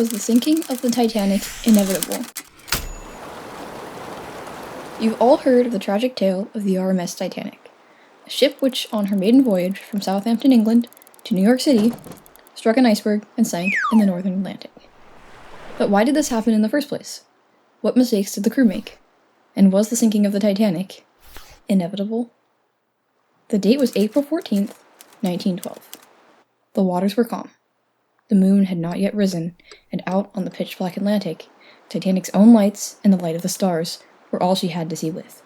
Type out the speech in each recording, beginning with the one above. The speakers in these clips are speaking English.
Was the sinking of the Titanic inevitable? You've all heard of the tragic tale of the RMS Titanic, a ship which, on her maiden voyage from Southampton, England, to New York City, struck an iceberg and sank in the northern Atlantic. But why did this happen in the first place? What mistakes did the crew make? And was the sinking of the Titanic inevitable? The date was April 14th, 1912. The waters were calm. The moon had not yet risen, and out on the pitch-black Atlantic, Titanic's own lights and the light of the stars were all she had to see with.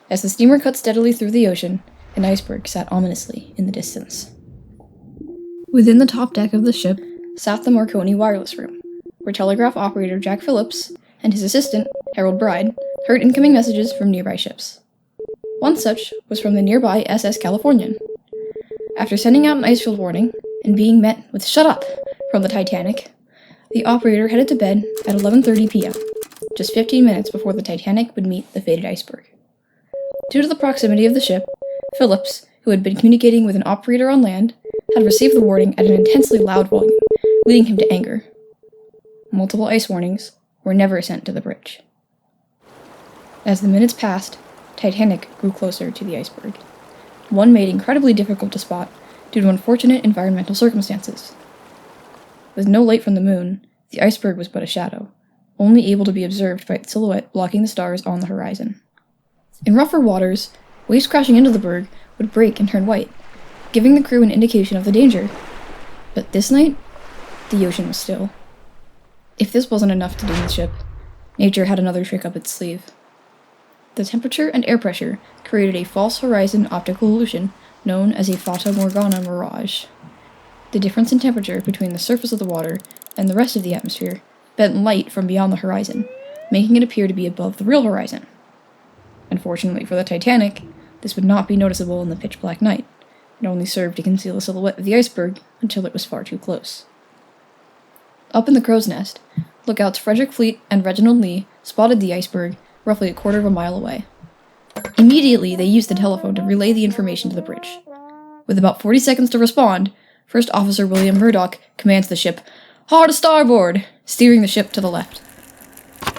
As the steamer cut steadily through the ocean, an iceberg sat ominously in the distance. Within the top deck of the ship sat the Marconi wireless room, where telegraph operator Jack Phillips and his assistant, Harold Bride, heard incoming messages from nearby ships. One such was from the nearby SS Californian. After sending out an icefield warning, and being met with "shut up" from the Titanic, the operator headed to bed at 11:30 p.m., just 15 minutes before the Titanic would meet the fated iceberg. Due to the proximity of the ship, Phillips, who had been communicating with an operator on land, had received the warning at an intensely loud volume, leading him to anger. Multiple ice warnings were never sent to the bridge. As the minutes passed, Titanic grew closer to the iceberg, one made incredibly difficult to spot due to unfortunate environmental circumstances. With no light from the moon, the iceberg was but a shadow, only able to be observed by its silhouette blocking the stars on the horizon. In rougher waters, waves crashing into the berg would break and turn white, giving the crew an indication of the danger. But this night, the ocean was still. If this wasn't enough to doom the ship, nature had another trick up its sleeve. The temperature and air pressure created a false horizon optical illusion known as a Fata Morgana mirage. The difference in temperature between the surface of the water and the rest of the atmosphere bent light from beyond the horizon, making it appear to be above the real horizon. Unfortunately for the Titanic, this would not be noticeable in the pitch-black night. It only served to conceal the silhouette of the iceberg until it was far too close. Up in the crow's nest, lookouts Frederick Fleet and Reginald Lee spotted the iceberg roughly a quarter of a mile away. Immediately, they used the telephone to relay the information to the bridge. With about 40 seconds to respond, First Officer William Murdoch commands the ship, "Hard a starboard!" steering the ship to the left.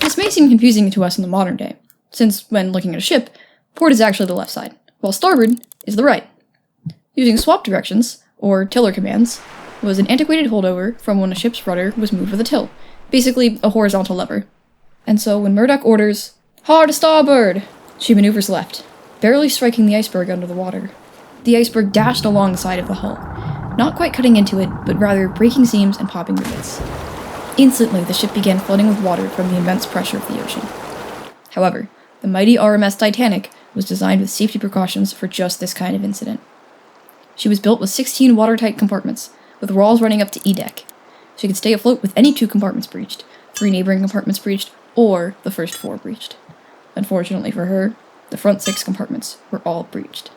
This may seem confusing to us in the modern day, since when looking at a ship, port is actually the left side, while starboard is the right. Using swap directions, or tiller commands, was an antiquated holdover from when a ship's rudder was moved with a tilt, basically a horizontal lever. And so when Murdoch orders, "Hard a starboard!" she maneuvers left, barely striking the iceberg under the water. The iceberg dashed along the side of the hull, not quite cutting into it, but rather breaking seams and popping rivets. Instantly, the ship began flooding with water from the immense pressure of the ocean. However, the mighty RMS Titanic was designed with safety precautions for just this kind of incident. She was built with 16 watertight compartments, with walls running up to E-deck. She could stay afloat with any 2 compartments breached, 3 neighboring compartments breached, or the first 4 breached. Unfortunately for her, the front 6 compartments were all breached.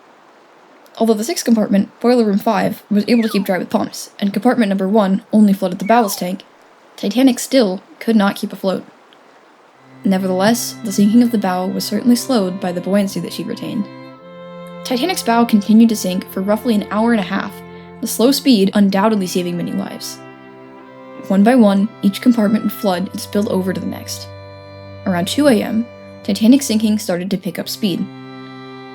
Although the 6th compartment, Boiler Room 5, was able to keep dry with pumps, and compartment number 1 only flooded the ballast tank, Titanic still could not keep afloat. Nevertheless, the sinking of the bow was certainly slowed by the buoyancy that she retained. Titanic's bow continued to sink for roughly an hour and a half, the slow speed undoubtedly saving many lives. One by one, each compartment would flood and spill over to the next. Around 2 a.m., Titanic's sinking started to pick up speed.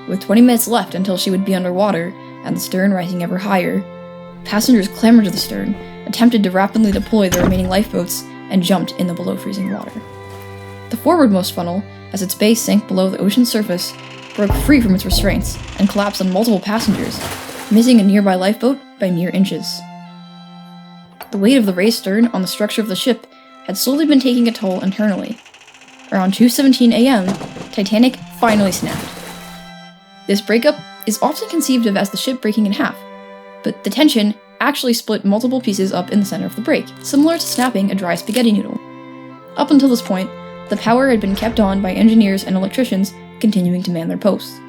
With 20 minutes left until she would be underwater, and the stern rising ever higher, passengers clambered to the stern, attempted to rapidly deploy the remaining lifeboats, and jumped in the below-freezing water. The forwardmost funnel, as its base sank below the ocean's surface, broke free from its restraints and collapsed on multiple passengers, missing a nearby lifeboat by mere inches. The weight of the raised stern on the structure of the ship had slowly been taking a toll internally. Around 2:17 a.m., Titanic finally snapped. This breakup is often conceived of as the ship breaking in half, but the tension actually split multiple pieces up in the center of the break, similar to snapping a dry spaghetti noodle. Up until this point, the power had been kept on by engineers and electricians continuing to man their posts,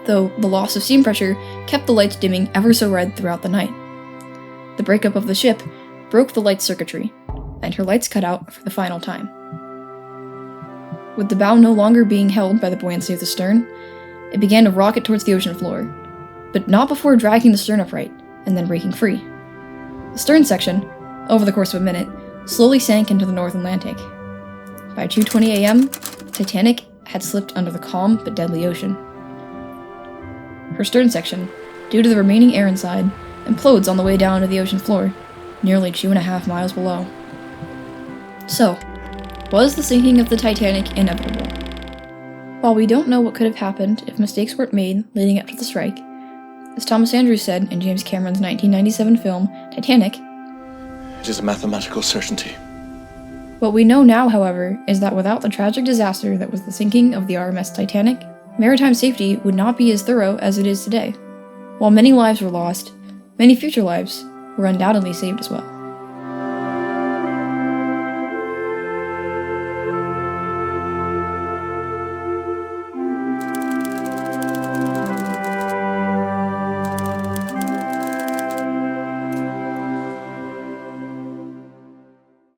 though the loss of steam pressure kept the lights dimming ever so red throughout the night. The breakup of the ship broke the light circuitry, and her lights cut out for the final time. With the bow no longer being held by the buoyancy of the stern, it began to rocket towards the ocean floor, but not before dragging the stern upright and then breaking free. The stern section, over the course of a minute, slowly sank into the North Atlantic. By 2:20 a.m., Titanic had slipped under the calm but deadly ocean. Her stern section, due to the remaining air inside, implodes on the way down to the ocean floor, nearly 2.5 miles below. So, was the sinking of the Titanic inevitable? While we don't know what could have happened if mistakes weren't made leading up to the strike, as Thomas Andrews said in James Cameron's 1997 film, Titanic, "It is a mathematical certainty." What we know now, however, is that without the tragic disaster that was the sinking of the RMS Titanic, maritime safety would not be as thorough as it is today. While many lives were lost, many future lives were undoubtedly saved as well.